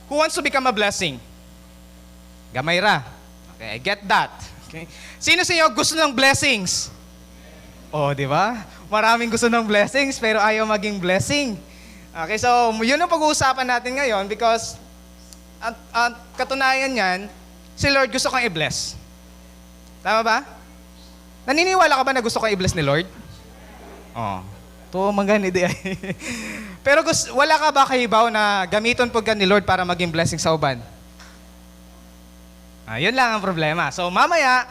Who wants to become a blessing? Gamay ra. Okay, I get that. Okay. Sino sa inyo gusto ng blessings? Oh, di ba? Maraming gusto ng blessings pero ayaw maging blessing. Okay, so yun ang pag-uusapan natin ngayon because at katunayan yan, si Lord gusto kang i-bless. Tama ba? Naniniwala ka ba na gusto kang i-bless ni Lord? Oh. To magani di ay. Pero wala ka ba kahibaw na gamiton po ni Lord para maging blessing sa uban? Yun lang ang problema. So mamaya,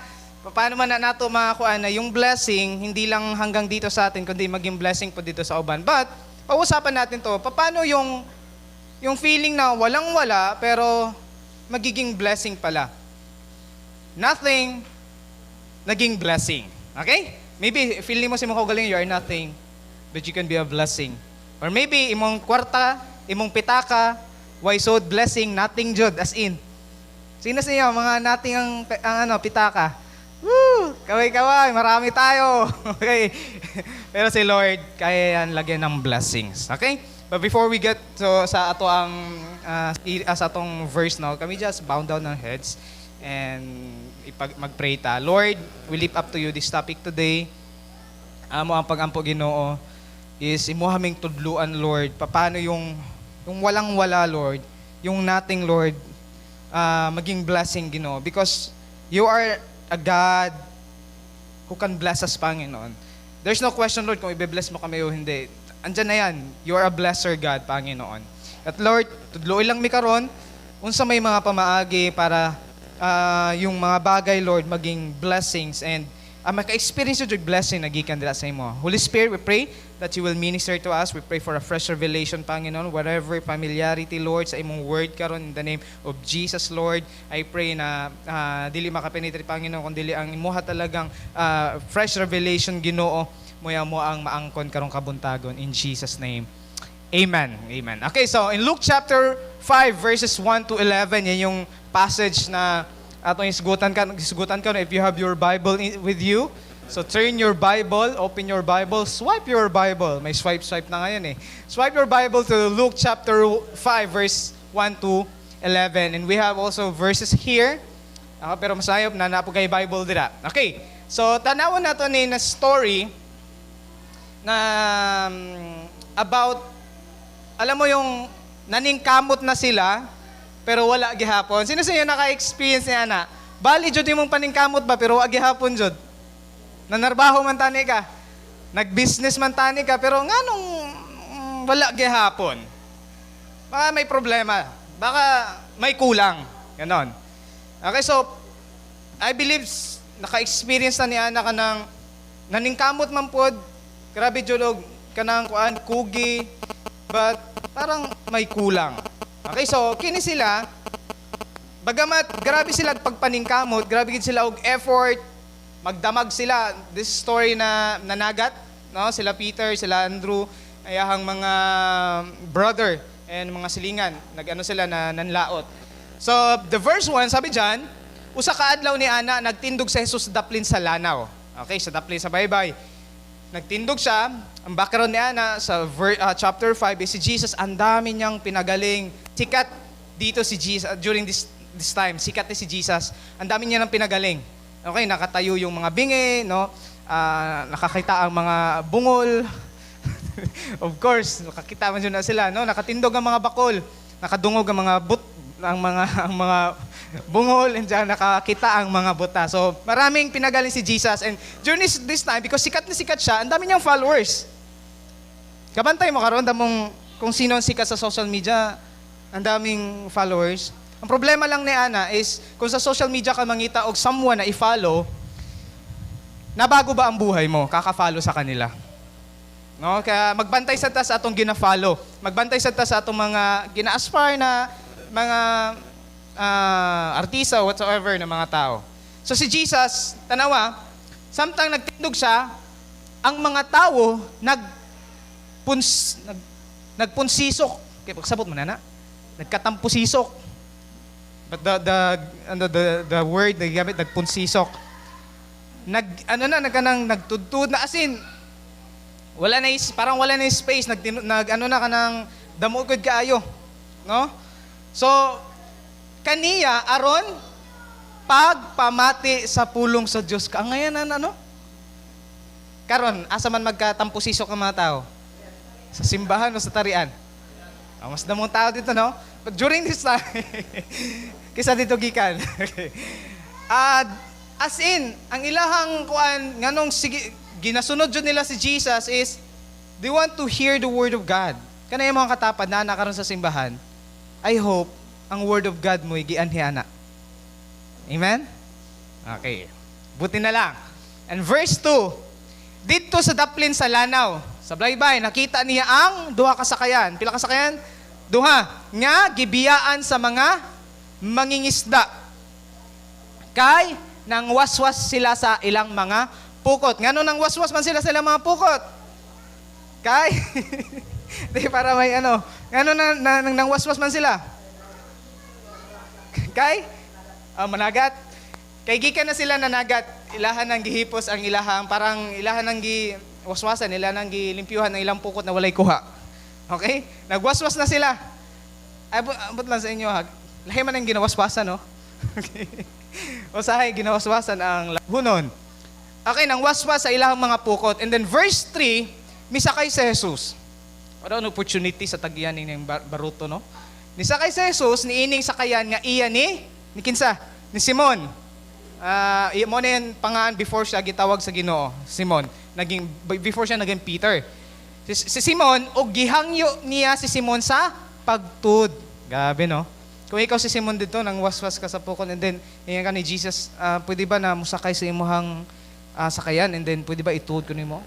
paano man na nato makakuha na yung blessing, hindi lang hanggang dito sa atin, kundi maging blessing po dito sa uban. But, pag-usapan natin to, paano yung feeling na walang-wala, pero magiging blessing pala. Nothing, naging blessing. Okay? Maybe, feeling mo si mga galing, you are nothing, but you can be a blessing. Or maybe, imong kwarta, imong pitaka, why so blessing, nothing jud, as in. Sino sa inyo, mga nating ang pitaka? Woo! Kaway-kaway, marami tayo. Okay. Pero si Lord, kaya yan lagyan ng blessings. Okay? But before we get sa ato ang sa atong verse now, kami just bow down our heads and mag-pray ta. Lord, we lift up to you this topic today. Amo ang pag-ampo Ginoo is imo haming tudluan, Lord. Paano yung walang-wala, Lord, yung nating, Lord, maging blessing, Ginoo, because you are a God who can bless us, Panginoon. There's no question, Lord, kung i-bless mo kami o hindi. Andyan na yan. You are a blesser, God, Panginoon. At Lord, tudloy lang mi karon, unsa may mga pamaagi para yung mga bagay, Lord, maging blessings and maka-experience yung blessing na gikan dila sa imo. Holy Spirit, we pray that you will minister to us. We pray for a fresh revelation, Panginoon, whatever familiarity, Lord, sa imong word karon in the name of Jesus, Lord. I pray na dili makapenetrate, Panginoon, kung dili ang imuha talagang fresh revelation, Ginoo, mo ang maangkon karong kabuntagon in Jesus' name. Amen. Amen. Okay, so in Luke chapter 5 verses 1 to 11, yan yung passage na atong isgutan ka if you have your Bible with you. So turn your Bible, open your Bible, swipe your Bible. May swipe na ngayon eh. Swipe your Bible to Luke chapter 5 verse 1 to 11. And we have also verses here. Pero masayop na napo kay Bible dira. Okay. So tanawon nato ni na story na about, alam mo yung naningkamot na sila pero wala gihapon. Sino sa inyo naka-experience niya na? Bali jud imong paningkamot ba pero wala gihapon jud? Nanarbaho man tani ka. Nag-business man tani ka pero nganong wala gihapon? Baka may problema. Baka may kulang. Ganon. Okay, so I believe naka-experience na ni Ana ka ng naningkamot man pod. Grabe jud og kanang kuan kugi but parang may kulang. Okay, so kini sila, bagamat grabe sila pagpaningkamot, grabe gid sila og effort, magdamag sila. This story na nanagat, no? Sila Peter, sila Andrew, ayahang mga brother and mga silingan, nag-ano sila na nanlaot. So, the verse 1, sabi diyan, usa ka adlaw ni Ana nagtindog sa Jesus daplin sa lanaw. Okay, sa daplin sa baybay. Nagtindog siya. Ang background niya na sa chapter 5 is si Jesus, ang dami niyang pinagaling. Sikat dito si Jesus during this time. Sikat ni si Jesus. Ang dami niya nang pinagaling. Okay, nakatayo yung mga bingi, no? Nakakita ang mga bungol. Of course, nakakita man na sila, no? Nakatindog ang mga bakol. Nakadungog ang mga ang mga bungol, and dyan nakakita ang mga buta. So, maraming pinagaling si Jesus. And during this time, because sikat na sikat siya, ang dami niyang followers. Kabantay mo karon damong kung sino ang sikat sa social media, ang daming followers. Ang problema lang ni Ana is, kung sa social media ka mangita og someone na i-follow, nabago ba ang buhay mo? Kaka-follow sa kanila. No? Kaya magbantay sa ta sa atong gina-follow. Magbantay sa ta sa atong mga gina-aspire na mga artista, whatsoever, na mga tao. So si Jesus, tanawa, samtang nagtindog siya, ang mga tao nagpunsisok. Kaya pagsabot mo na, nagkatampusisok. But the word na gamit, nagpunsisok. Nagtudtud na asin. Parang wala na space, kanang damugod kaayo. No? So, kaniya, aron, pagpamati sa pulong sa Diyos ka. Ang ngayon, ano? Karon, asa man magkatampusiso ka mga tao? Sa simbahan o sa tarian? Mas damong tao dito, no? But during this time, kisa dito gikan. Okay. As in, ang ilahang kuan, nganong sige, ginasunod yun nila si Jesus is, they want to hear the Word of God. Kana yung mga katapad na nakaroon sa simbahan, I hope, ang Word of God mo, gianhiana. Amen? Okay. Buti na lang. And verse 2, dito sa daplin sa lanaw, sa Blaybay, nakita niya ang duha kasakayan. Pila kasakayan? Duha. Nga, gibiyaan sa mga mangingisda. Kay, nang waswas sila sa ilang mga pukot. Ngano nang waswas man sila sa ilang mga pukot? Kay, di para may ano, ngano nang waswas man sila? Kay, managat. Kay gikan na sila nanagat, ilahan ng gihipos ang ilahang, parang ilahan ng waswasan, ilahan ng gilimpyuhan ng ilang pukot na walay kuha. Okay? Nagwaswas na sila. Abot lang sa inyo ha. Lahi man ang ginawaswasan, no? Okay. O sahay, ginawaswasan ang lahunon. Okay, nang waswas sa ilahang mga pukot. And then verse 3, misakay si Jesus. Ano ang opportunity sa tagyan ng baruto, no? Nisakay si Jesus, niining sakayan nga iya ni kinsa? Ni Simon. Mo na yan pangaan before siya gitawag sa Ginoo, Simon. Before siya naging Peter. Si Simon, o gihangyo niya si Simon sa pagtud. Gabi, no? Kung ikaw si Simon dito, nang waswas ka sa pukot, and then, yan ka ni Jesus, pwede ba na musakay sa imuhang sakayan, and then, pwede ba ituod ko ni mo?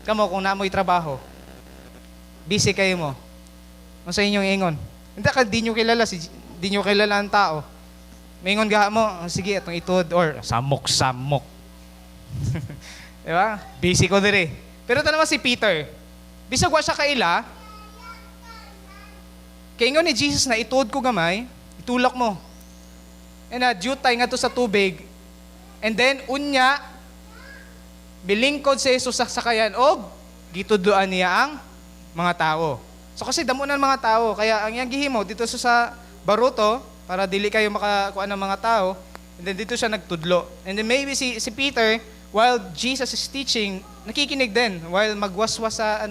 Kamo, kung naamoy trabaho, busy kayo mo, ano sa inyong ingon? Hindi ka, di nyo kilala ang tao. Maingon gaha mo, sige, itong ituod, or samok. Diba? Busy ko dire. Pero ito naman si Peter, bisag wa siya kaila, kaya ingon ni Jesus na ituod ko gamay, itulak mo. And jutay nga to sa tubig, and then, unya, bilingkod si Jesus sa sakayan, o gitudloan niya ang mga tao. So kasi damunan mga tao, kaya ang iyang gihimo, dito sa baruto, para dili kayo makakuha ng mga tao, and then dito siya nagtudlo. And then maybe si Peter, while Jesus is teaching, nakikinig din, while magwaswas sa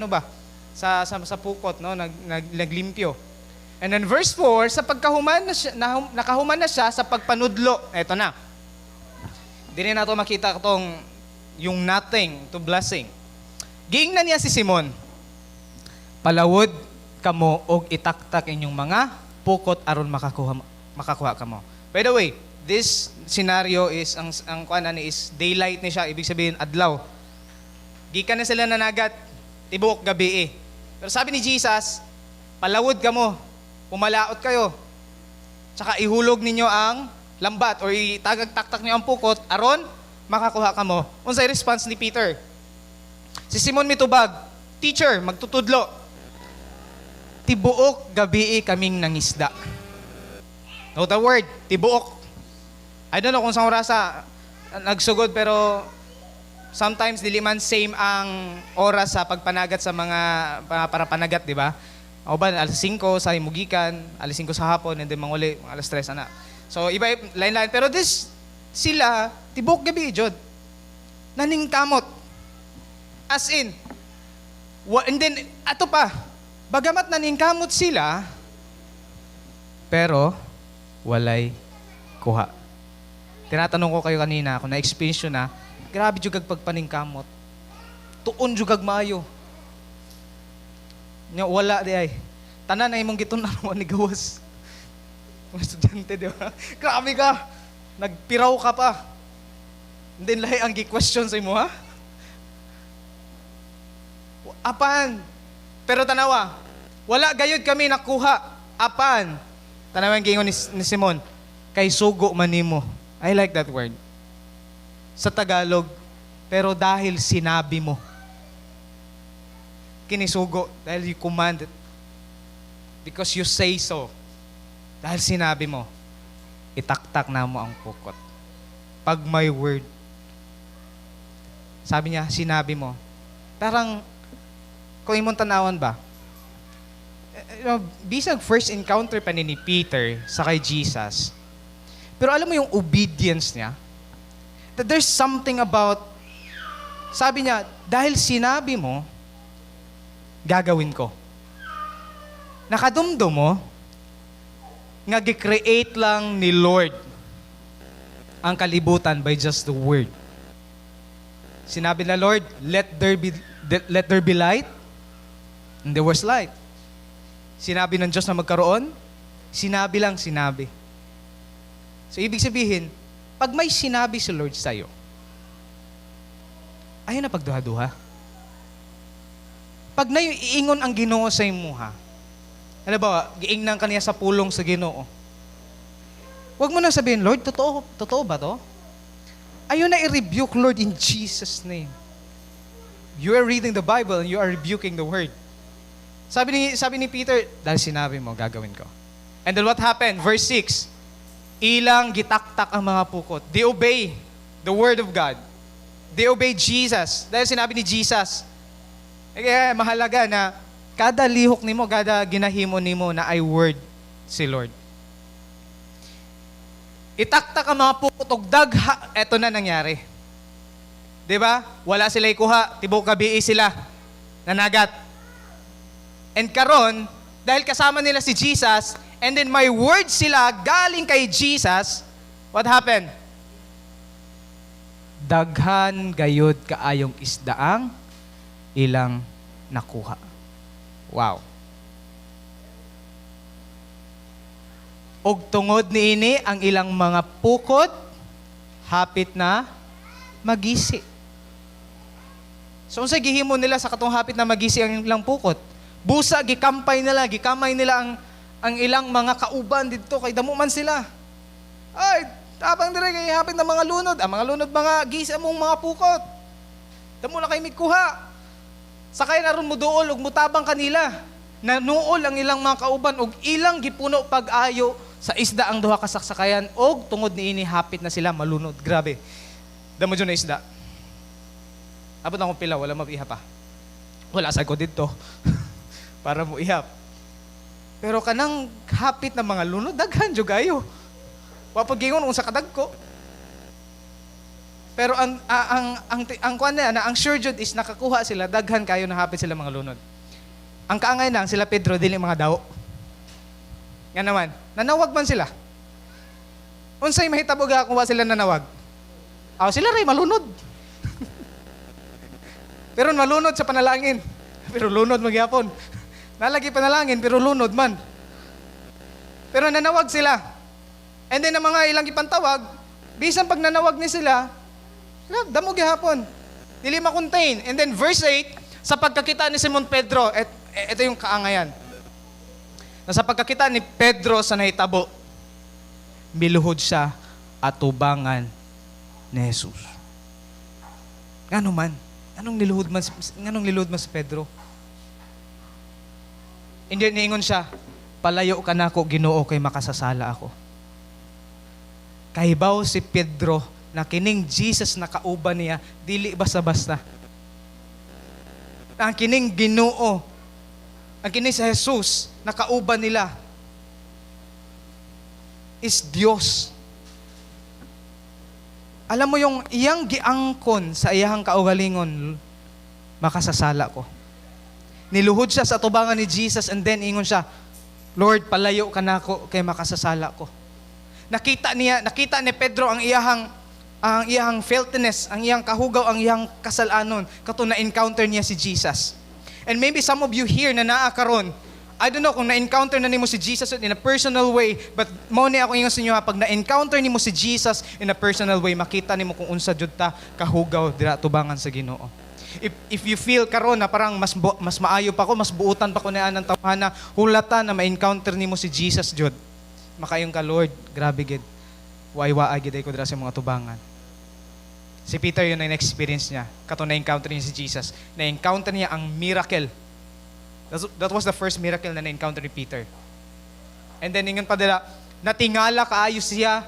sa pukot, no, naglimpyo. And then verse 4, sa pagkahuman na siya, nakahuman na siya sa pagpanudlo. Eto na. Hindi na nato makita itong yung nothing to blessing. Giingnan niya si Simon, palawod kamo og itaktak inyong mga pukot aron makakuha kamo. By the way, this scenario is ang kuanan is daylight ni siya, ibig sabihin adlaw. Gikan na sila nanagat tibuok gabi. Pero sabi ni Jesus, palawod kamo, pumalaot kayo. Tsaka ihulog ninyo ang lambat or itagag-taktak niyo ang pukot aron makakuha kamo. Unsay response ni Peter? Si Simon mitubag, teacher, magtutudlo. Tibuok gabi kaming nangisda. Note the word, tibuok. I don't know kung saan orasa nagsugod, pero sometimes dili man same ang oras sa pagpanagat sa mga para panagat, di ba? O ba, alas 5 sa Mugikan, alas 5 sa hapon, and then manguli, alas 3 ana. So, iba, line-line. Pero sila, tibuok gabi, Jod. Naningkamot. As in, and then, ato pa, bagamat naningkamot sila, pero, walay kuha. Tinatanong ko kayo kanina, kung na-experience nyo na, grabe jugag pagpaningkamot. Tuon jugag maayo. Wala di ay. Tanan ay mong gitunan mo ni gawas. Mga estudyante, di ba? Grabe ka. Nagpiraw ka pa. And then lahi ang gi-question sa imo, ha? Apan. Pero tanawa, wala gayud kami nakuha. Apan. Tanawa ang gingon ni Simon, kay sugo man nimo. I like that word. Sa Tagalog, pero dahil sinabi mo. Kinisugo, dahil you command it. Because you say so. Dahil sinabi mo, itaktak na mo ang pukot. Pag may word. Sabi niya, sinabi mo. Parang, kung imong tanawan ba, bisag first encounter pa ni Peter sa kay Jesus. Pero alam mo yung obedience niya? That there's something about, sabi niya, dahil sinabi mo, gagawin ko. Nakadumdum mo, nga gi-create lang ni Lord ang kalibutan by just the word. Sinabi na Lord, let there be light, and there was light. Sinabi ng Diyos na magkaroon, sinabi lang sinabi. So ibig sabihin, pag may sinabi si Lord sa'yo, ayaw na pagduha-duha. Pag naiingon ang Ginoo sa imuha, ano ba, giingnan ka niya sa pulong sa Ginoo. Huwag mo na sabihin, Lord, totoo ba to? Ayaw na i-rebuke, Lord, in Jesus' name. You are reading the Bible and you are rebuking the Word. Sabi ni Peter, dahil sinabi mo, gagawin ko. And then what happened? Verse 6, ilang gitaktak ang mga pukot. They obey the Word of God. They obey Jesus. Dahil sinabi ni Jesus, kaya mahalaga na kada lihok nimo, kada ginahimo nimo na ay word si Lord. Itaktak ang mga pukot og dagha, eto na nangyari. 'Di ba? Wala sila ikuha, tibok gabi sila nanagat. And karon, dahil kasama nila si Jesus, and then may word sila galing kay Jesus, what happened? Daghan gayud kaayong isdaang ilang nakuha. Wow. Og tungod niini ang ilang mga pukot, hapit na magisi. So unsa gihimo nila sa katong hapit na magisi ang ilang pukot? Busa gikamay nila ang ilang mga kauban didto kay damo man sila. Ay, tapang dire kay hapit na mga lunod, ang mga lunod mga gisi among mga pukot. Damo na kay mitkuha. Sakay na ron mo duol ug mutabang kanila. Nanuol ang ilang mga kauban ug ilang gipuno pag-ayo sa isda ang duha ka saksakayan og tungod niini hapit na sila malunod. Grabe. Damo jud na isda. Abot na akong pila, wala mabiha pa. Wala sa ko dito. Para mo ihap. Pero kanang hapit na mga lunod, daghan jud kayo. Wa pag gingon unsa kadagko. Pero ang sure jud is nakakuha sila, daghan kayo na hapit sila mga lunod. Ang kaangay lang, sila Pedro, dili mga daw. Nga naman, nanawag man sila. Unsay mahitabo kung wa sila nanawag? Sila rin malunod. Pero malunod sa panalangin. Pero lunod magyapon. Nalagi panalangin, pero lunod man. Pero nanawag sila. And then ang mga ilang ipantawag, bisan pag nanawag ni sila, damo gihapon. Dili ma-contain. And then verse 8, sa pagkakita ni Simon Pedro, ito yung kaangayan. Na sa pagkakita ni Pedro sa nahitabo, miluhod siya at tubangan ni Jesus. Ngano man? Anong niluhod man si Pedro? Hindi niingon siya, palayo ka na ako, Ginoo, kay makasasala ako. Kahibaw si Pedro na kining Jesus na kauban niya, dili basta-basta. Ang kining Ginoo, ang kining si Jesus na kauban nila is Diyos. Alam mo yung iyang giangkon sa iyang kaugalingon, makasasala ko. Niluhod siya sa tubangan ni Jesus and then ingon siya, Lord, palayo ka na ako kay makasasala ko. Nakita ni Pedro ang iyang filthiness, ang iyang kahugaw, ang iyang kasalanon, kato na-encounter niya si Jesus. And maybe some of you here na naa karon, I don't know kung na-encounter na nimo si Jesus in a personal way, but mo ni ako ingon sa inyo, pag na-encounter nimo si Jesus in a personal way, makita nimo kung unsa jud ta kahugaw dira tubangan sa Ginoo. If you feel karon na parang mas maayo pa ko, mas buutan pa ko na ang tawhana, hulata na ma-encounter nimo si Jesus jud. Makayon ka, Lord, grabe gid. Wa-wa gid ko dira sa mga tubangan. Si Peter yun ang experience niya. Kato na-encounter niya si Jesus. Na-encounter niya ang miracle. That was the first miracle na na-encounter ni Peter. And then, ingon pa dila, natingala kaayo siya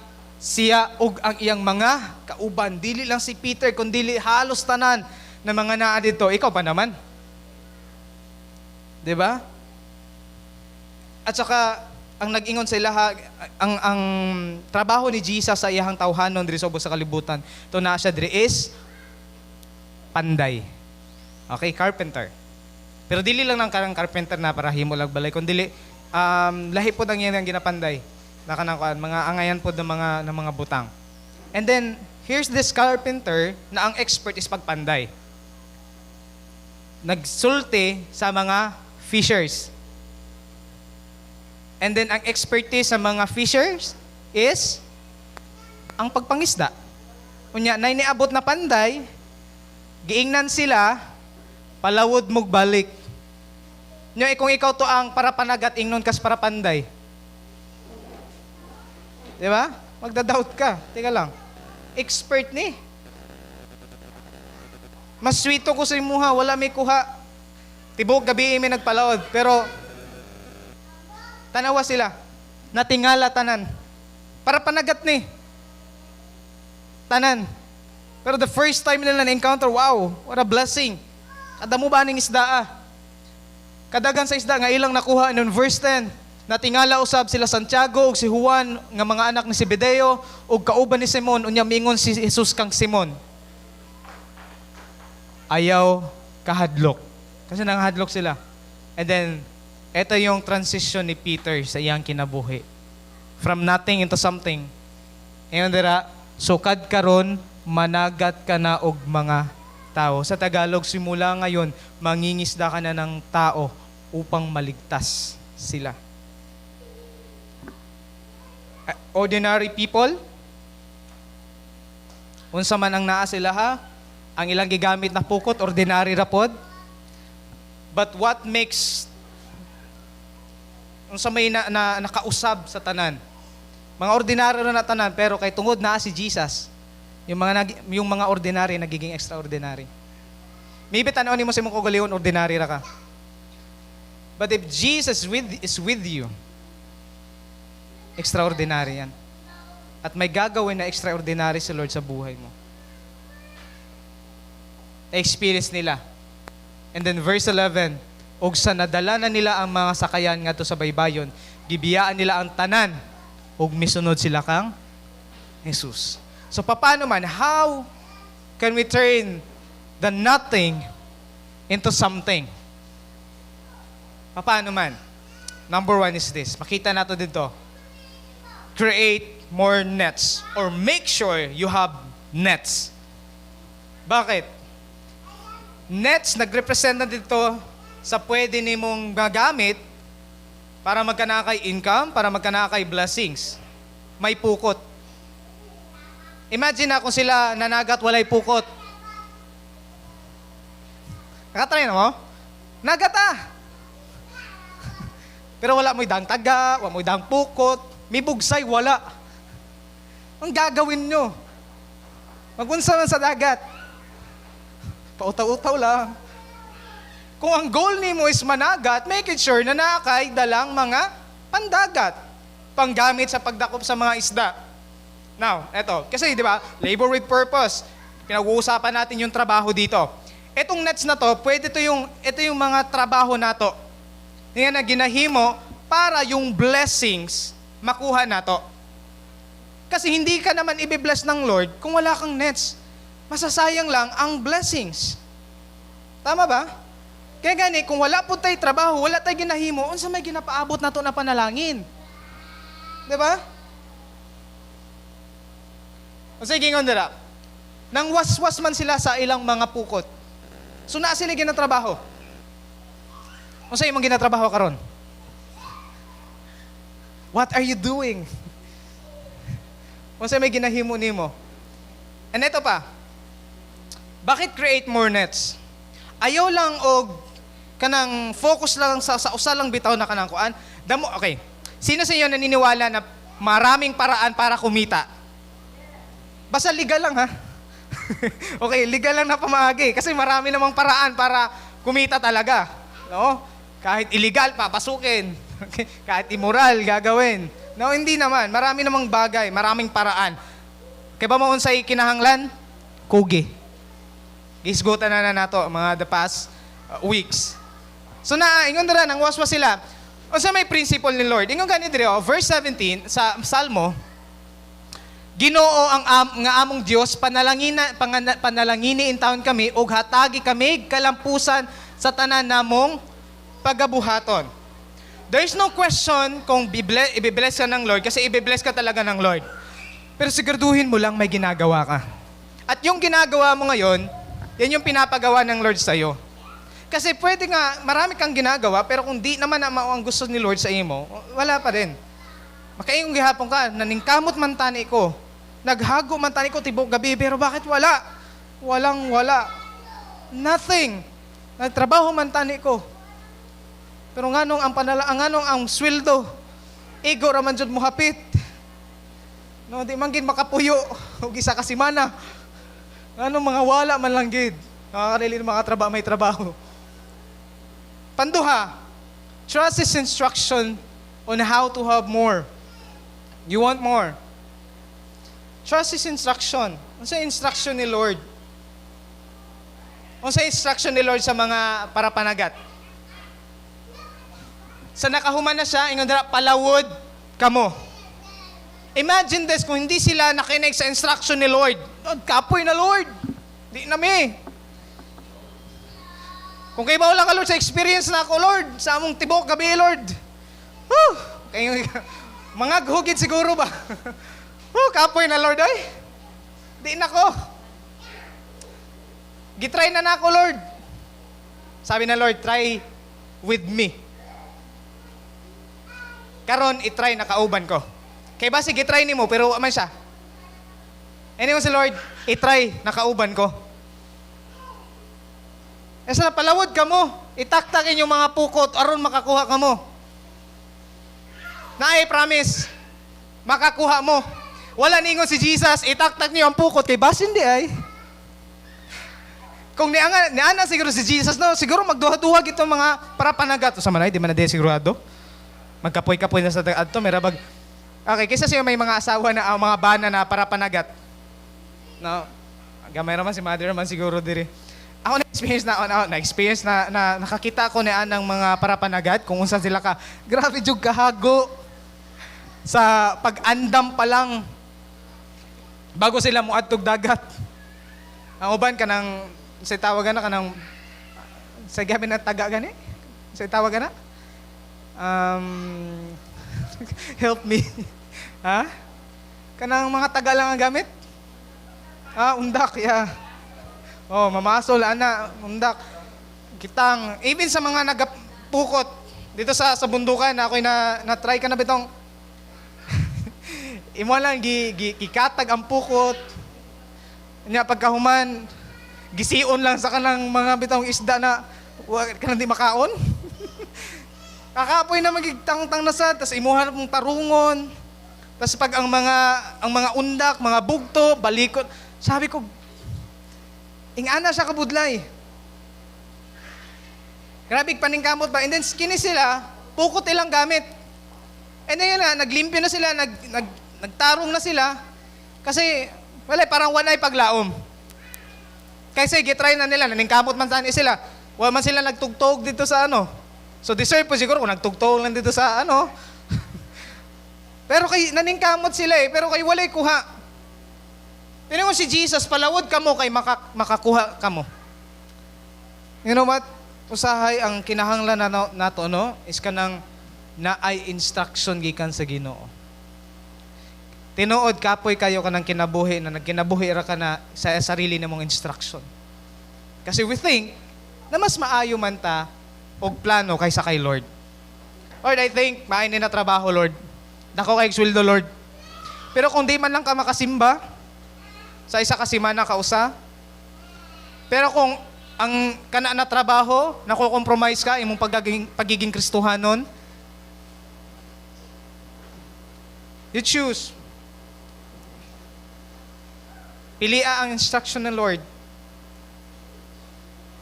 ug ang iyang mga kauban. Dili lang si Peter, kundi halos tanan na mga naa dito. Ikaw pa naman. Diba? At saka, ang nag-ingon sa ilaha, ang trabaho ni Jesus sa iyahang tawhanon diri subong sa kalibutan, to na siya diri is panday. Okay, carpenter. Pero dili lang ng karang carpenter na para himo lag balay, kundi lahi po ang yan ginapanday. Nakanang mga angayan po ng mga butang. And then here's this carpenter na ang expert is pagpanday. Nagsulti sa mga fishers. And then, ang expertise sa mga fishers is ang pagpangisda. Unya, na iniabot na panday, giingnan sila, palawod mog balik. Nyo, kung ikaw to ang para panagat, ingnon kas para panday. Di ba? Magda-doubt ka. Teka lang. Expert ni. Mas sweeto ko sa imuha, wala may kuha. Tibok gabi may nagpalaod. Pero, tanawa sila. Natingala tanan. Para panagat ni. Tanan. Pero the first time nila na-encounter, wow, what a blessing. Kada mo ba ning isda Kadagan sa isda nga ilang nakuha in verse 10. Natingala usab sila Santiago ug si Juan nga mga anak ni Zebedeo ug kauban ni Simon unya miingon si Jesus kang Simon. Ayaw kahadlok. Kasi nanghadlok sila. And then ito yung transition ni Peter sa iyang kinabuhi. From nothing into something. Ngayon dira, sukad karon, managat ka na og mga tao. Sa Tagalog, simula ngayon, mangingisda ka na ng tao upang maligtas sila. Ordinary people, unsa man ang naa sila ha, ang ilang gigamit na pukot, ordinary rapod. But what makes unsa may nakausab sa tanan. Mga ordinaryo na tanan pero kay tungod naa si Jesus, yung mga ordinary nagiging extraordinary. Maybe tanaw nimo sa imong kaugalingon ordinary ra ka. But if Jesus is with you, extraordinary yan. At may gagawin na extraordinary si Lord sa buhay mo. Na-experience nila. And then verse 11, og sa nadala na nila ang mga sakayan ngadto sa baybayon, gibiyaan nila ang tanan ug misunod sila kang Jesus. So paano man, how can we turn the nothing into something? Paano man? Number 1 is this. Makita nato dito. Create more nets or make sure you have nets. Bakit? Nets nagrepresent na dito sa pwede nimong gagamit para magkanakay income, para magkanakay blessings. May pukot. Imagine na kung sila nanagat walay pukot. Nakatry na mo? Nagat Pero wala mo idang taga, wala mo idang pukot, may bugsay, wala. Ang gagawin nyo? Magunsa man sa dagat. Pautaw-utaw lang. Kung ang goal nimo is managat, make it sure na nakay dalang mga pandagat. Panggamit sa pagdakop sa mga isda. Now, eto. Kasi di ba, labor with purpose. Pinag-uusapan natin yung trabaho dito. Etong nets na to, ito yung mga trabaho nato. Yan na ginahimo para yung blessings makuha nato. Kasi hindi ka naman i-bless ng Lord kung wala kang nets. Masasayang lang ang blessings. Tama ba? Kaya gani, kung wala po tayo trabaho, wala tayo ginahimo, unsa may ginapaabot na to na panalangin? Diba? O sige, ingon dira. Nang waswas man sila sa ilang mga pukot. So na sila ginatrabaho. Unsa imong ginatrabaho karon? What are you doing? Unsa may ginahimo nimo? And ito pa. Bakit create more nets? Ayaw lang og kanang focus lang sa usa lang bitaw na kanang kuan. Okay. Sino sa inyo naniniwala na maraming paraan para kumita? Basta legal lang ha. Okay, legal lang na pamaagi kasi marami namang paraan para kumita talaga. No? Kahit illegal papasukin. Kahit immoral gagawin. No, hindi naman. Marami namang bagay, maraming paraan. Kaya ba maunsay kinahanglan? Kugi. Gisgutan na nato mga the past weeks. So ingon na nang waswas sila. O sa may principle ni Lord, ingon gani dire, verse 17 sa Salmo, Ginoo nga among Dios panalangini in taon kami ug hatagi kami kalampusan sa tanan namong pagabuhaton. There's no question kung i-bless ka ng Lord kasi i-bless ka talaga ng Lord. Pero siguraduhin mo lang may ginagawa ka. At yung ginagawa mo ngayon, yan yung pinapagawa ng Lord sa iyo. Kasi pwede nga marami kang ginagawa pero kung di naman ang gusto ni Lord sa imo, wala pa rin. Makaingong gihapon ka, naningkamot man tani ko. Naghago man tani ko tibok gabi, pero bakit wala? Wala. Nothing. Nagtrabaho man tani ko. Pero nganong ang sweldo, ego raman jud mo hapit. No, di man gid makapuyo og isa ka semana. Nganong mga wala man lang gid. Nakakarili mga may trabaho. Panduha, trust His instruction on how to have more. You want more. Trust His instruction. Ano sa instruction ni Lord? Ano sa instruction ni Lord sa mga parapanagat? Sa nakahuman na siya, ingon dira, palawod kamo. Imagine this, kung hindi sila nakinig sa instruction ni Lord, kapoy na Lord. Di na mi. Kung kayo ba lang ka Lord sa experience na ako Lord, sa among tibok gabi Lord. Kayo, mga hugid siguro ba? Kapoy na Lord ay. Di na ko. Gitry na ako Lord. Sabi na Lord, try with me. Karon itry na kauban ko. Kaya ba sige try nimo pero man siya. Anyway si Lord, itry na kauban ko. Esa na palawod ka mo. Itaktakin yung mga pukot aron makakuha ka mo. Naay promise. Makakuha mo. Wala ningon si Jesus, itaktak niyo ang pukot kay bas hindi ay. Kung niana siguro si Jesus no, siguro magduha-duha gito mga parapanagat sa manay, di man na di sigurado. Magkapoy-kapoy na sa adto merabag. Okay, kaysa siya may mga asawa na mga bana na parapanagat. No. Gamay raman si mother man siguro diri. Ako na-experience na nakakita ko na ng mga parapanagat kung unsa sila ka. Grabe jud kahago. Sa pag-andam pa lang bago sila muadtog dagat. Ang uban ka ng sa tawagan na kanang sa gabi na taga gani? Sa tawagan na? Help me. Ha? Kanang mga taga lang ang gamit? Undak, yeah. Mamasol, ana, undak. Kitang, even sa mga nagapukot, dito sa bundukan, ako'y na-try ka na bitong, imo lang, gikatag ang pukot. Nya pagkahuman, gisiun lang sa kanang mga bitong isda na, kanang di makaon. Kakapoy na magigtang-tang na sa, tas imuhan mong tarungon. Tas pag ang mga undak, mga bugto, balikot, sabi ko, ingana siya kabudlay. Grabe, paningkamot ba? And then, kini sila, pukot ilang gamit. And then yun naglimpyo na sila, nagtarong na sila. Kasi, wala, parang walay paglaom. Kasi, gitry na nila, naningkamot man saan sila. Wala man sila nagtugtog dito sa ano. So, deserve po siguro kung nagtugtog lang dito sa ano. Pero naningkamot sila pero kay walay kuha. Tingnan mo si Jesus, palawod ka mo kay makakuha ka mo. You know what? Usahay ang kinahanglan na nato no is kanang naay instruction gikan sa Ginoo. Tinuod kapoy kayo kanang kinabuhi na nagkinabuhi ra ka na sa sarili nimong instruction. Kasi we think na mas maayo man ta og plano kaysa kay Lord. Lord, I think maayo na trabaho Lord. Dako kay sweldo Lord. Pero kung di man lang ka makasimba sa isa ka semana ka usa. Pero kung ang kana na trabaho, nako-compromise ka imong pagiging Kristohanon, you choose. Pilia ang instruction ng Lord.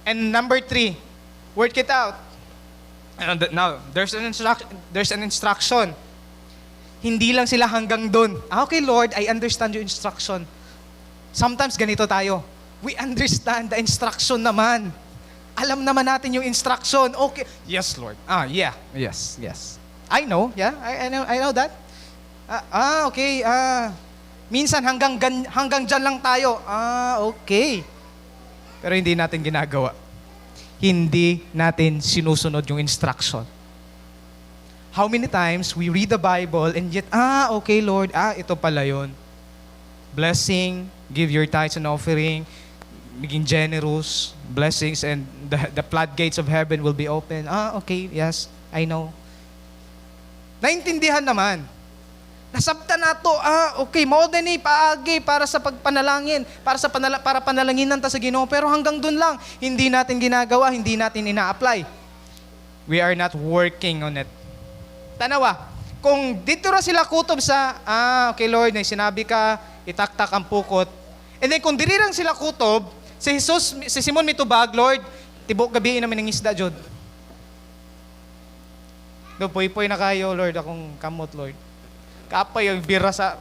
And number 3, work it out. And now, there's an instruction. Hindi lang sila hanggang doon. Okay, Lord, I understand your instruction. Sometimes ganito tayo. We understand the instruction naman. Alam naman natin yung instruction. Okay. Yes, Lord. Yeah. Yes. I know. Yeah, I know that. Okay. Minsan hanggang dyan lang tayo. Okay. Pero hindi natin ginagawa. Hindi natin sinusunod yung instruction. How many times we read the Bible and yet, okay Lord, ito pala yun. Blessing, give your tithes and offering, maging generous, blessings, and the floodgates of heaven will be open. Okay, yes, I know. Naintindihan naman. Nasabta na to. Okay, mo din paagi para sa pagpanalangin, para panalanginan ta sa Ginoo. Pero hanggang dun lang, hindi natin ginagawa, hindi natin ina-apply. We are not working on it. Tanawa, kung dito na sila kutob sa, okay Lord, na sinabi ka, itaktak ang pukot. And then kung diri lang sila kutob, si Simon mitubag, Lord, tibok gabi namin ng isda, Jod. Do, poy-poy na kayo, Lord, akong kamot, Lord. Kapay yung bira sa,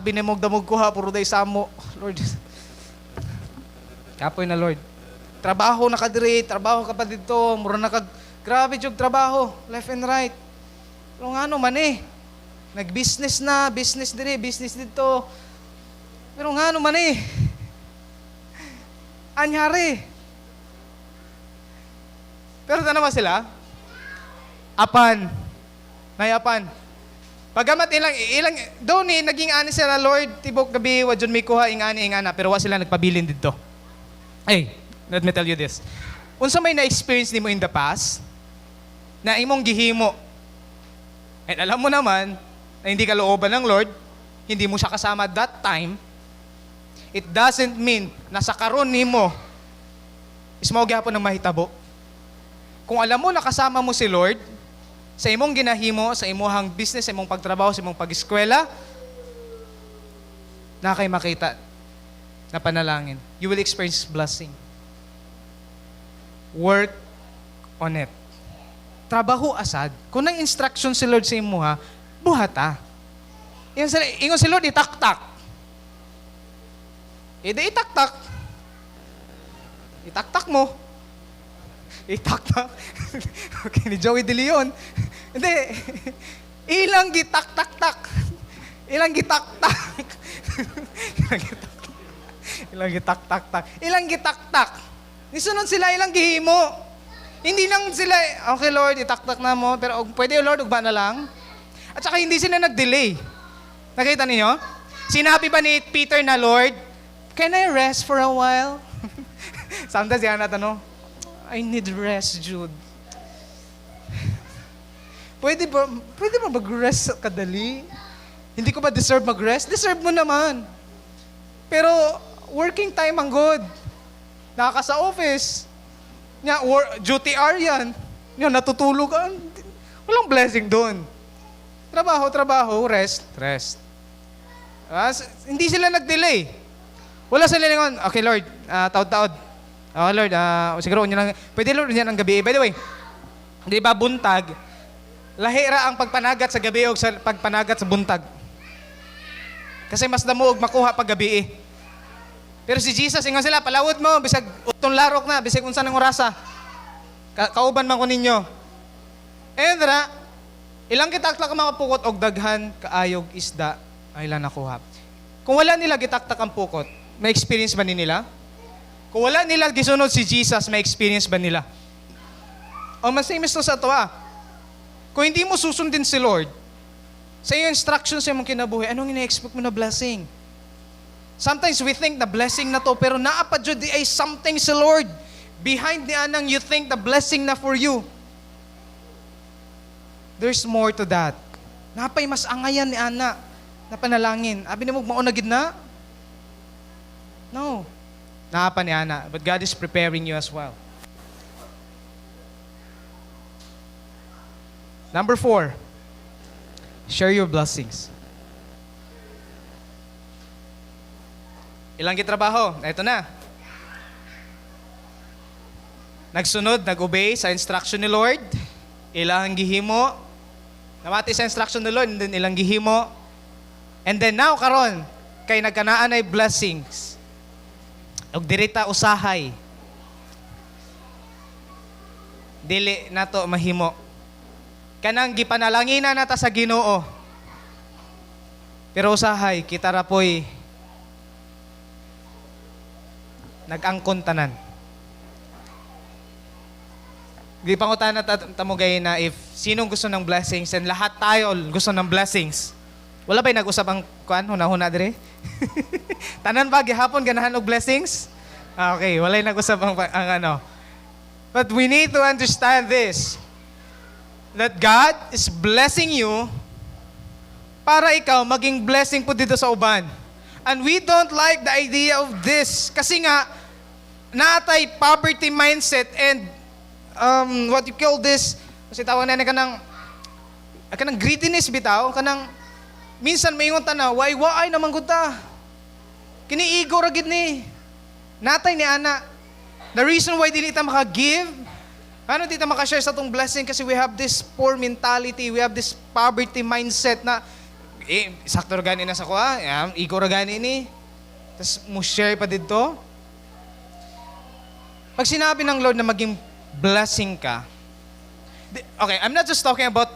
binimog-damog ko ha, puro day samo, Lord. Kapoy na, Lord. Trabaho na ka diri, trabaho ka pa dito, mura na grabe yung trabaho, left and right. Pero nga naman nag-business na, business diri, business dito. Pero nga naman anyari. Pero tanawa sila, nayapan. Pagamat ilang doon naging ani sila, Lord, tibok gabi, wadyon may kuha, ingana, pero wa sila nagpabilin dito. Hey, let me tell you this. Unsa may na-experience nimo in the past, na imong gihimo. And alam mo naman, na hindi ka looban ng Lord, hindi mo siya kasama at that time, it doesn't mean na sa karon nimo is mao gyapon ng mahitabo. Kung alam mo na kasama mo si Lord, sa imong ginahimo, sa imong business, sa imong pagtrabaho, sa imong pag-eskwela, na kay makita na panalangin. You will experience blessing. Work on it. Trabaho asad. Kung nang instruction si Lord sa imo buhata. Ingon si Lord, itaktak. Itaktak. Itaktak mo. Itaktak. Okay, ni Joey De Leon. Hindi. Ilang gitak-tak-tak. Ilang gitak-tak. Ilang gitak-tak-tak. Ilang gitak-tak. Nisunod sila ilang gihimo. Hindi lang sila, okay Lord, itaktak na mo, pero pwede Lord, ugba na lang. At saka hindi sila nag-delay. Nakita niyo? Sinabi ba ni Peter na, Lord, can I rest for a while? Sometimes yan natanong, I need rest, Jude. Pwede ba mag-rest kadali? Hindi ko ba deserve mag-rest? Deserve mo naman. Pero working time ang good. Nakaka sa office. Duty hour yan. Natutulog ka. Walang blessing doon. Trabaho, rest. Hindi sila nag-delay. Wala sila lingon, okay Lord, taod-taod. Okay Lord, siguro nyo lang, pwede Lord yan ang gabi. By the way, di ba buntag, lahira ang pagpanagat sa gabi o sa pagpanagat sa buntag. Kasi mas damuog makuha pag gabi Pero si Jesus, ingon sila, palawod mo, bisag utong larok na, bisag unsa ng orasa. Kauban man ko ninyo. Ilang gitaktak ang mga pukot og daghan kaayog isda ay ilan nakuha. Kung wala nila gitaktak ang pukot, may experience ba nila? Kung wala nila gisunod si Jesus, may experience ba nila? O mas same to sa toa. Kung hindi mo susundin si Lord, sa iyo instructions sa imong kinabuhi, anong ina-expect mo na blessing? Sometimes we think the blessing na to, pero naapa jud di ay something sa Lord. Behind the anang you think the blessing na for you. There's more to that. Napay mas angayan ni ana na panalangin. Abi nimo mauna gid na? No. Naapa ni ana, but God is preparing you as well. Number 4. Share your blessings. Ilang gitrabaho? Ito na. Nagsunod, nag-obey sa instruction ni Lord. Ilang gihimo. Namati sa instruction ni Lord, and then ilang gihimo. And then now, karon, kay nagkanaan ay blessings. Og dirita usahay. dili nato mahimo. Kanang gipanalangina nata sa Ginoo. Pero usahay kita ra poy nag-angkon tanan. Di pangutan na tamugay na if sinong gusto ng blessings and lahat tayo gusto ng blessings. Wala ba'y nag-usap ang kuan huna-huna dire? Tanan ba gihapon ganahan og blessings? Okay, walay nag-usap ang ano. But we need to understand this. That God is blessing you para ikaw maging blessing po dito sa uban. And we don't like the idea of this. Kasi nga, natay poverty mindset and what you call this, kasi tawag na kanang greediness bitaw, kanang minsan may ingon na, waay naman ko ta. Kiniigo ra gid ni. Natay ni ana. The reason why dili ta maka-give, ano di ta maka-share sa tong blessing kasi we have this poor mentality, we have this poverty mindset na sakto ra gani na sa kuha, igo ra gani ni. Tas mo share pa dito. Pag sinabi ng Lord na maging blessing ka, okay, I'm not just talking about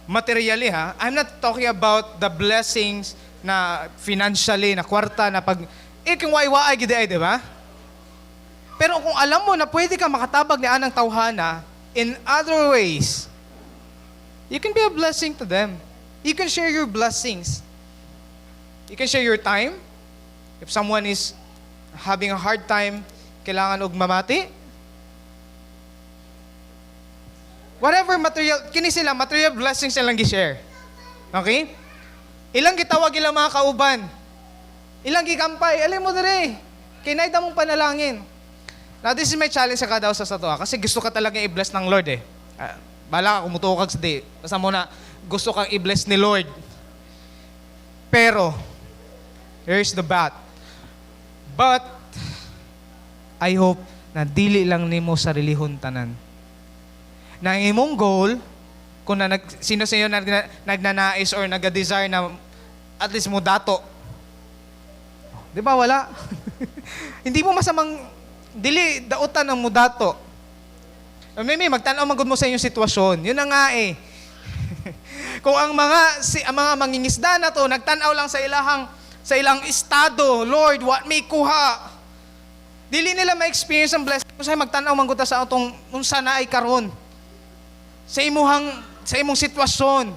materially ha. I'm not talking about the blessings na financially, na kwarta, na pag, kung waiwaay gidi ay, di ba? Pero kung alam mo na pwede ka makatabag ni anang tawhana in other ways, you can be a blessing to them. You can share your blessings. You can share your time. If someone is having a hard time, kailangan og mamati. Whatever material, kini sila, material blessings silang gi-share. Okay? Ilang gitawag ilang mga kauban. Ilang gikampay. Alam mo dire, kinaita mong panalangin. Now, this is my challenge sa kadaw sa sato. Kasi gusto ka talaga i-bless ng Lord eh. Bala ka, kumutuo ka sa di. Basta muna, gusto kang i-bless ni Lord. Pero, here's the but, I hope na dili lang nimo sarilihon tanan. Na ang imong goal, kung sino sa iyo nagnanais or nag-desire na at least mo dato. Di ba wala? Hindi mo masamang, dili dautan ang mo dato. May magtanaw magud mo sa inyong sitwasyon. Yun na nga eh. Kung ang mga mangingisda na to, nagtanaw lang sa ilang estado, Lord, what may kuha? Dili nila ma-experience ang blessing. Kung sa'yo magtanaw mangguta sa atong unsa na ay karon. Sa imong sitwasyon.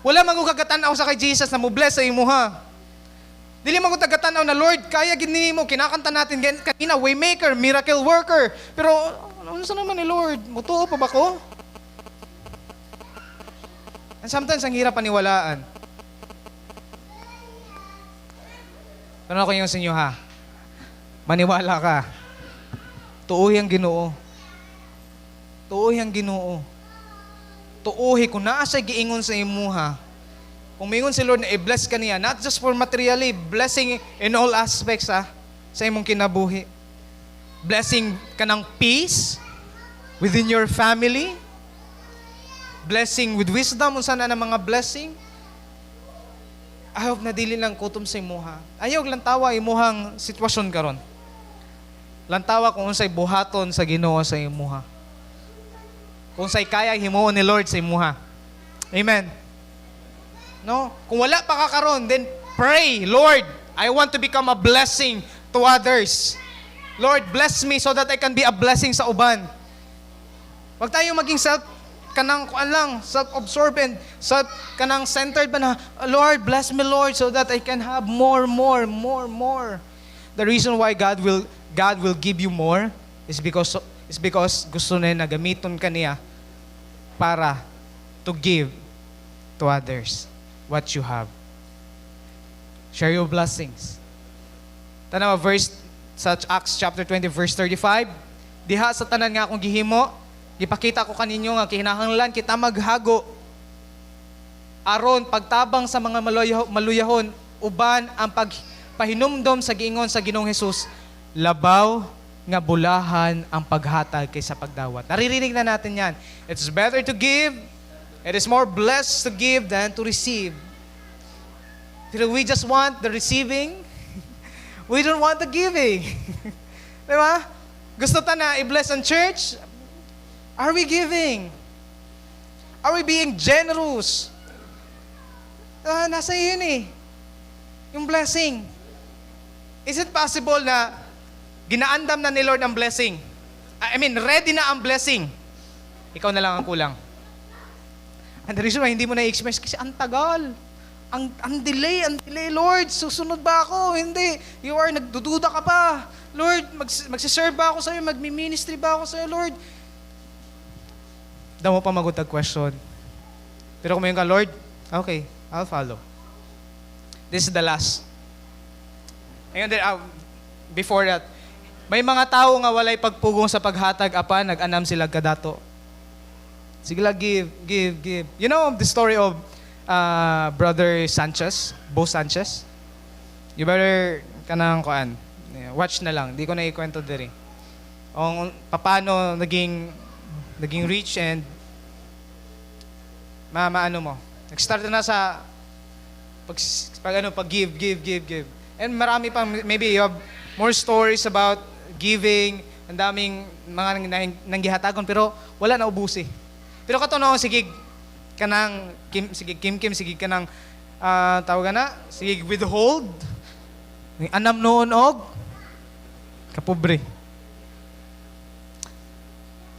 Wala magugagatan-aw sa kay Jesus na mo bless sa imuha. Dili magugagatan-aw na Lord, kaya gid nimo kinakanta natin kanina, waymaker, miracle worker. Pero ano sa naman ni Lord? Mutuo pa ba ko? And sometimes ang hirap paniwalaan. Tanong ko yung sa inyo ha. Maniwala ka. Tuoy ang Ginoo. Tuoy ang Ginoo. Tuohi kung naa siya giingon sa imuha. Kung mingon si Lord na i-bless ka niya, not just for materially, blessing in all aspects sa imong kinabuhi. Blessing ka ng peace within your family. Blessing with wisdom, unsa na ng mga blessing. I hope na dili lang kutom sa imuha. Ayaw lang tawa imuhang sitwasyon karon. Lantawa kung unsay buhaton sa Ginoo sa imuha. Kung unsay kaya himuon ni Lord sa imuha. Amen. No? Kung wala pa ka karon, then pray, Lord, I want to become a blessing to others. Lord, bless me so that I can be a blessing sa uban. Wag tayo maging self-absorbed, kanang centered ba na, Lord, bless me, Lord, so that I can have more. The reason why God will give you more is because gusto na gamiton ka niya para to give to others what you have. Share your blessings. Tanawa verse sa Acts chapter 20 verse 35. Diha sa tanan nga akong gihimo, gipakita ko kaninyo nga kinahanglan kita maghago aron pagtabang sa mga maluyahon uban ang pagpahinumdom sa giingon sa Ginoong Hesus, labaw nga bulahan ang paghatag kaysa pagdawat. Naririnig na natin yan. It's better to give. It is more blessed to give than to receive. Pero we just want the receiving. We don't want the giving. Diba? Gusto ta na i-bless ang church. Are we giving? Are we being generous? Nasa yun eh. Yung blessing. Is it possible na ginaandam na ni Lord ang blessing? I mean, ready na ang blessing. Ikaw na lang ang kulang. And the reason why hindi mo na-experience kasi ang tagal. Ang delay, Lord. Susunod ba ako? Hindi. You are, nagdududa ka pa. Lord, magsiserve ba ako sa'yo? Magmi-ministry ba ako sa'yo, Lord? Daw mo pa magutag question. Pero kung mayroon ka, Lord, okay, I'll follow. This is the last. And then, before that, may mga tao nga walay pagpugong sa paghatag apan nag-anam sila kadato. Sige lang, give. You know the story of Brother Sanchez, Bo Sanchez? You better kanang kuan. Watch na lang, di ko na ikwento diri. Kung paano naging rich and maano mo. Nag-start na sa pag give. And marami pa, maybe you have more stories about giving, ang daming mga nanggihatagon, pero wala na ubusi. Pero katunaw, sige kanang, Kim, sige kanang, tawagan na, sige withhold, anam noon og, kapobre.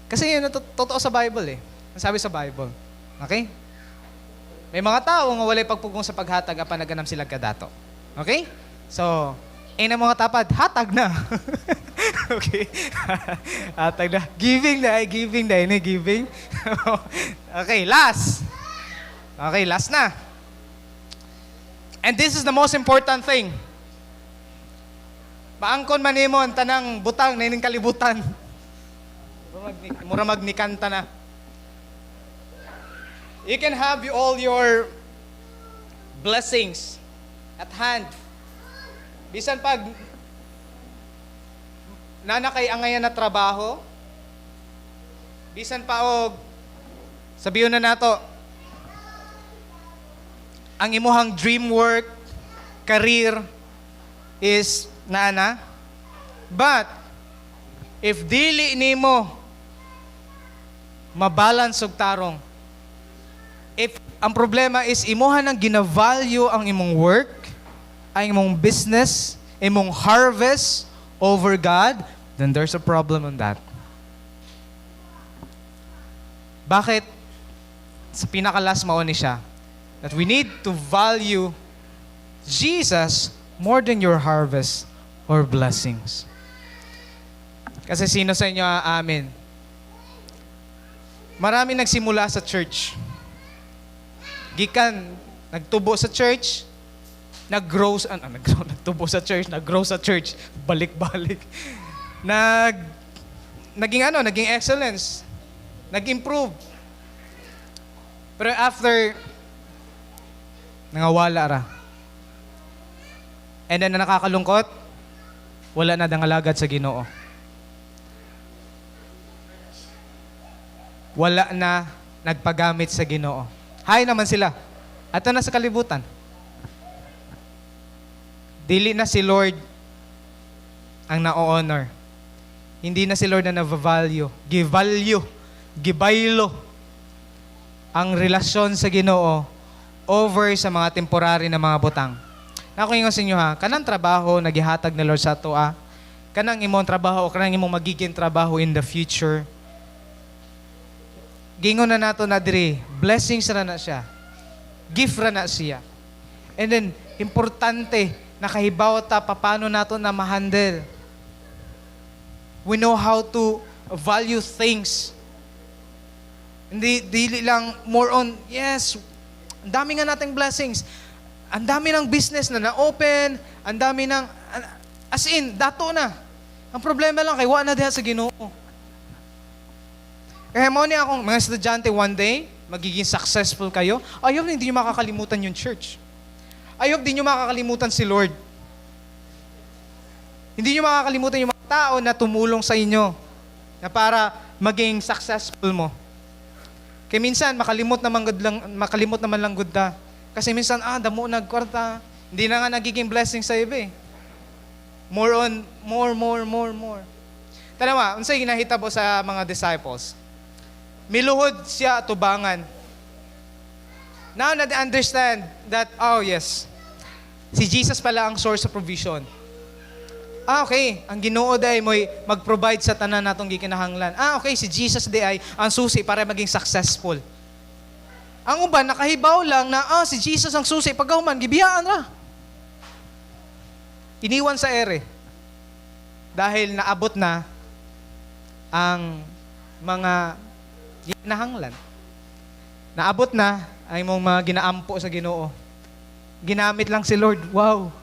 Kasi yun, totoo sa Bible eh. Ang sabi sa Bible. Okay? May mga tao nga walay pagpugong sa paghatag apan naganam sila kadato. Okay? So, na mga tapad, hatag na. Okay? Hatag na. Giving. Okay, last. Okay, last na. And this is the most important thing. Maangkon man nimo ang tanang butang na ining kalibutan. Mura magnikanta na. You can have all your blessings at hand. Bisan pag nanakay angayan na trabaho, bisan pa og sabiyon na nato, ang imuhang dream work, career is naana. But if dili nimo mabalance og tarong, if ang problema is imuha nang gina-value ang imong work, ang imong business, imong harvest over God, then there's a problem on that. Bakit? Sa pinakalas mao ni siya, that we need to value Jesus more than your harvest or blessings. Kasi sino sa inyo aamin? Marami nagsimula sa church. Gikan, nagtubo sa church, nag-grow sa church, balik-balik. Naging excellence, nag-improve. Pero after, nangawala ra. And then na nakakalungkot, wala na dangalagad sa Ginoo. Wala na nagpagamit sa Ginoo. Hay naman sila. Ato na sa kalibutan. Dili na si Lord ang na-honor. Hindi na si Lord na na-value. Gibaylo ang relasyon sa Ginoo over sa mga temporary na mga butang. Ako yung sa inyo ha, kanang trabaho nagihatag na Lord sa ato kanang imong trabaho o kanang imong magiging trabaho in the future. Gingon na nato na diri, blessings ra na siya. Gift ra na siya. And then, importante, nakahibaw ta paano nato na ma-handle. We know how to value things. Hindi dili lang more on, yes, ang dami nga nating blessings. Ang dami ng business na na-open, ang dami ng, as in, dato na. Ang problema lang kay wa na diha sa Ginoo. Kaya mo niya akong mga estudyante one day, magiging successful kayo, I hope hindi nyo makakalimutan yung church. I hope di nyo makakalimutan si Lord. Hindi nyo makakalimutan yung mga tao na tumulong sa inyo na para maging successful mo. Kaya minsan, makalimot naman lang good da. Kasi minsan, damo nagkwarta. Hindi na nga nagiging blessing sa iba eh. More. Tanawa, unsay ginahitabo sa mga disciples. Miluhod siya tubangan. Now na-understand that, oh yes, si Jesus pala ang source of provision. Okay, ang Ginoo day mo'y mag-provide sa tanan natong gikinahanglan. Okay, si Jesus day ay ang susi para maging successful. Ang uban, nakahibaw lang na, si Jesus ang susi, pagkahuman, gibiyaan ra. Iniwan sa ere. Dahil naabot na ang mga ginahanglan. Naabot na ay mong mga ginaampo sa Ginoo. Ginamit lang si Lord. Wow.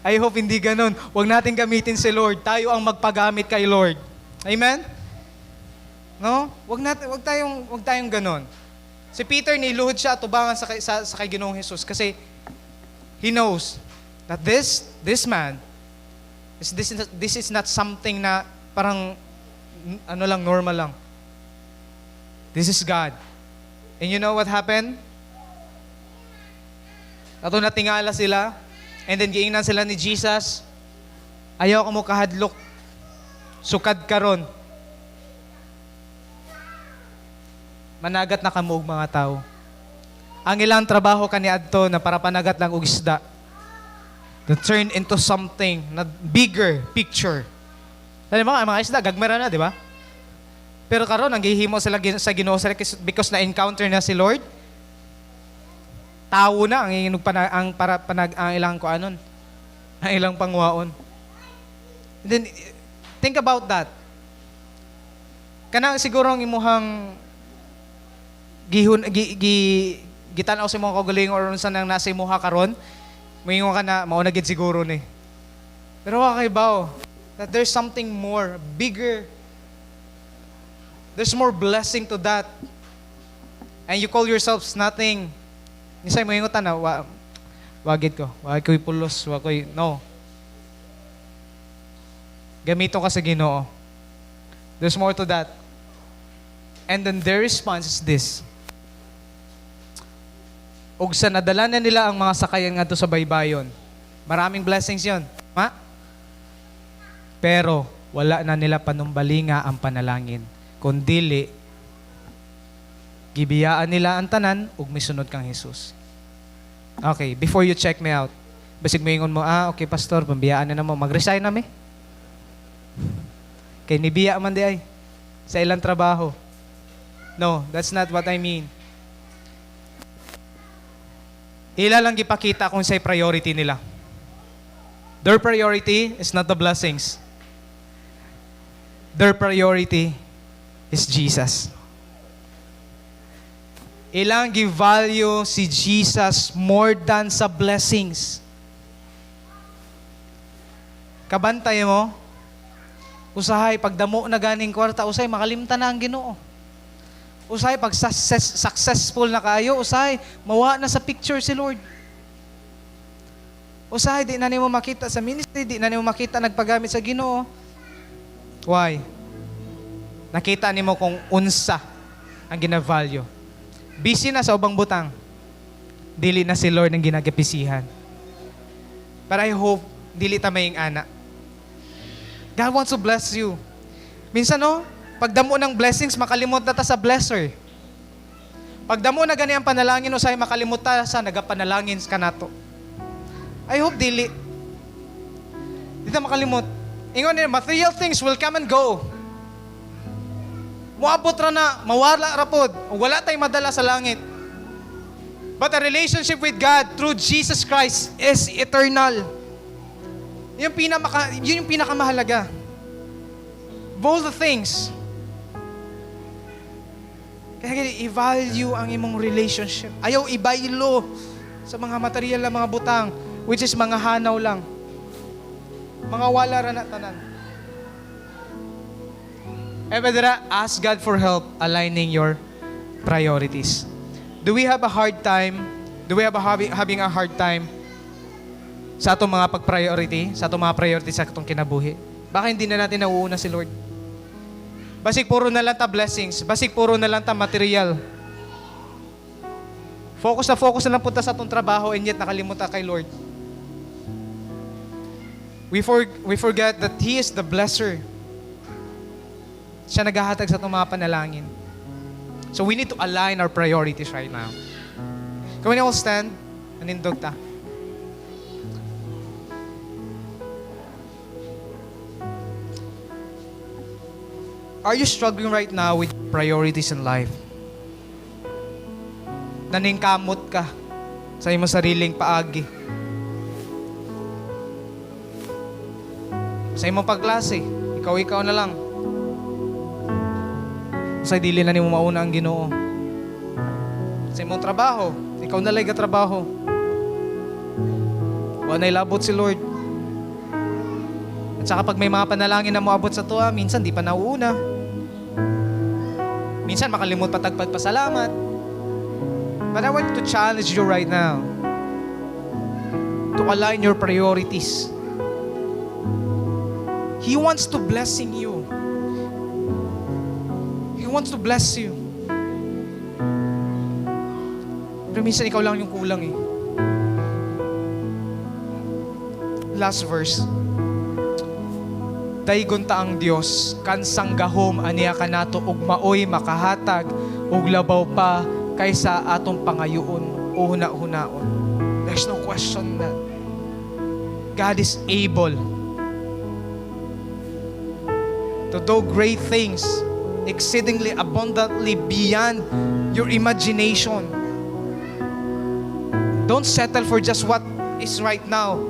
I hope hindi ganun. Huwag natin gamitin si Lord. Tayo ang magpagamit kay Lord. Amen? No? Huwag tayong ganun. Si Peter niluhod siya tubangan sa kay Ginoong Jesus kasi he knows that this man this is not something na parang normal lang. This is God. And you know what happened? Ato natingala sila, and then giingnan sila ni Jesus, ayaw ka mo kahadlok, sukad karon. Managat na kamo og mga tao. Ang ilang trabaho kaniadto na para panagat lang og isda, to turn into something na bigger picture. Dali mo, ang mga isda, gagmera na, di ba? Pero karon ang gihimo sila sa Ginoo sila because na-encounter na si Lord. Tao na ang ilang kuanon, ang ilang pangwaon. And then, think about that. Kanang siguro ang imuhang gitanaw sa imong kagaling or unsa nang nasa imuha karon, moingon ka na mao na gid siguro ni. Pero kakaibaw that there's something more, bigger. There's more blessing to that. And you call yourselves nothing. Nisay mo ingutan na, wagid ko. Wag ko'y pulos, no. Gamito ka sa Ginoo. There's more to that. And then their response is this. Og sa nadala na nila ang mga sakayan nga to sa baybayon. Maraming blessings yon. Ma? Pero wala na nila panumbalinga ang panalangin. Kundili, gibiyaan nila ang tanan ug misunod kang Jesus. Okay, before you check me out, basig mo ingon mo, okay pastor, pambiyaan na mo, mag-resign na mi. Kay nibiya man di ay sa ilang trabaho. No, that's not what I mean. Ila lang gipakita kung sa'y priority nila. Their priority is not the blessings. Their priority is Jesus. Ilang gi-value si Jesus more than sa blessings. Kabantay mo, usahay, pagdamo na ganing kwarta, usahay, makalimta na ang Ginoo. Usahay, pag successful na kayo, usahay, mawa na sa picture si Lord. Usahay, di na nimo makita sa ministry, di na nimo makita nagpagamit sa Ginoo. Why? Nakita nimo kung unsa ang gina-value. Busy na sa ubang butang. Dili na si Lord ang ginagapisihan. But I hope, dili ta maying ana. God wants to bless you. Minsan pagdamo ng blessings, makalimot na ta sa blesser. Pagdamo na gani ang panalangin, usay makalimot ta sa nagapanalangin ka nato. I hope dili. Di ta makalimot. Ingon nila, material things will come and go. Muabot ra na, mawala ra pod. Wala tayong madala sa langit. But a relationship with God through Jesus Christ is eternal. Yun yung pinakamahalaga. Of all the things. Kaya i-value ang imong relationship. Ayaw ibaylo sa mga material na mga butang, which is mga hanaw lang. Mga wala ra na tanan. Evedra, ask God for help aligning your priorities. Do we have a hard time? Do we have having a hard time sa atong mga pag-priority, sa atong mga priorities sa atong kinabuhi? Baka hindi na natin nauuna si Lord. Basig puro na lang ta blessings. Basig puro na lang ta material. Focus na lang punta sa atong trabaho and yet nakalimutan kay Lord. We forget that He is the blesser. Siya naghahatag sa itong mga panalangin. So we need to align our priorities right now. Can we all stand? Nanindog ta. Are you struggling right now with priorities in life? Naningkamot ka sa iyong sariling paagi. Sa imong pagklase, ikaw na lang. Sa dili na nimo mauna ang Ginoo. Sa imong trabaho, ikaw na lang trabaho. Wa nay labot si Lord. At saka pag may mga panalangin na moabot sa tuwa, minsan di pa nauuna. Minsan makalimot patagpagpasalamat. But I want to challenge you right now to align your priorities. He wants to blessing you. He wants to bless you. Pero minsan ikaw lang yung kulang eh. Last verse. Daygon ta ang Dios kansang gahom aniya kanato ug maoy makahatag ug labaw pa kaysa atong pangayoon o huna-hunaon. There's no question that God is able to do great things exceedingly abundantly beyond your imagination. Don't settle for just what is right now.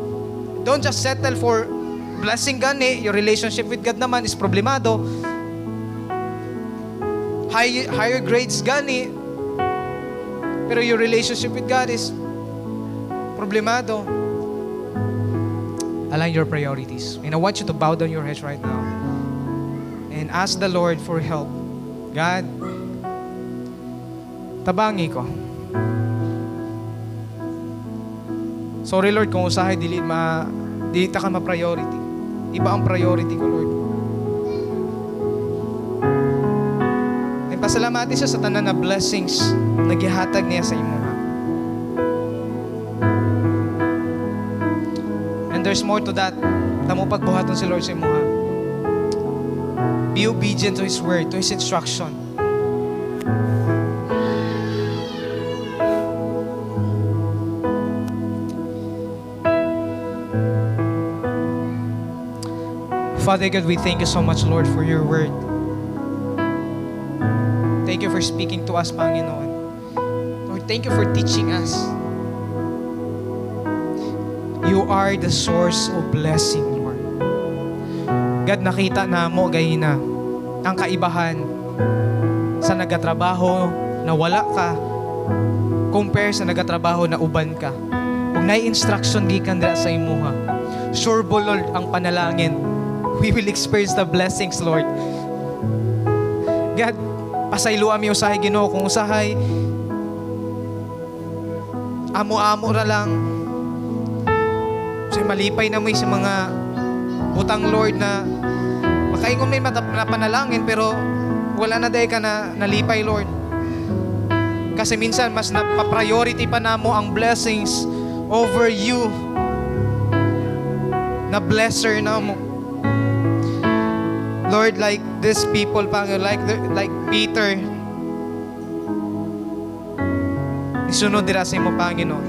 Don't just settle for blessing gani, your relationship with God naman is problemado. Higher grades gani, pero your relationship with God is problemado. Align your priorities. And I want you to bow down your heads right now and ask the Lord for help. God, tabangi ko. Sorry Lord kung usahay dili ta ka ma-priority. Iba ang priority ko, Lord. And pasalamati siya sa tanan na blessings na gihatag niya sa imo. And there's more to that. Tamo pagbuhaton si Lord sa imo. Be obedient to His word, to His instruction. Father God, we thank you so much, Lord, for your word. Thank you for speaking to us, Panginoon. Lord, thank you for teaching us. You are the source of blessing, Lord. God, nakita na mo, gayina, ang kaibahan sa nagatrabaho na wala ka compare sa nagatrabaho na uban ka. Kung nai-instruction gikan dira sa imuha, sure bo, Lord, ang panalangin, we will experience the blessings, Lord. God, pasaylo ami usahay Ginoo kung usahay amo-amo ra lang. So malipay na mo sa mga butang, Lord, na makaingon may panalangin pero wala na day ka na nalipay, Lord. Kasi minsan mas napapriority pa na mo ang blessings over you na blesser na mo. Lord, like these people, Panginoon, like Peter, isunod dira sa imo, Panginoon.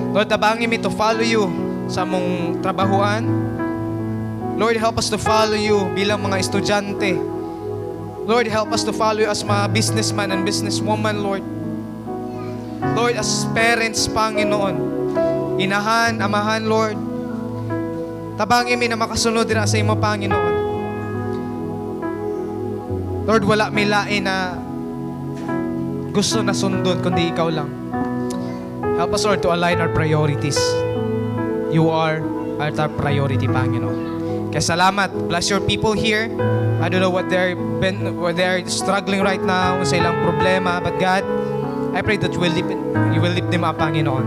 Lord, tabangin mi to follow you sa mong trabahuan. Lord, help us to follow you bilang mga estudyante. Lord, help us to follow you as mga businessman and businesswoman, Lord. Lord, as parents, Panginoon, inahan, amahan, Lord, tabangin mi na makasunod dira sa imo, Panginoon. Lord, wala may lain na gusto na sundon kundi ikaw lang. Help us, Lord, to align our priorities. You are our top priority, Panginoon. Kaya salamat. Bless your people here. I don't know what they're struggling right now sa ilang problema, but God, I pray that you will lift them up, Panginoon.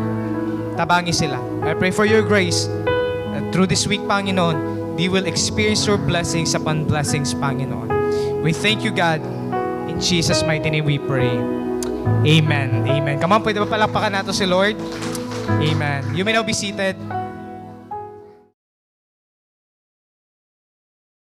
Tabangi sila. I pray for your grace that through this week, Panginoon, they will experience your blessings upon blessings, Panginoon. We thank you, God. In Jesus' mighty name we pray. Amen. Amen. Come on, pwede ba palakpakan nato si Lord? Amen. You may now be seated.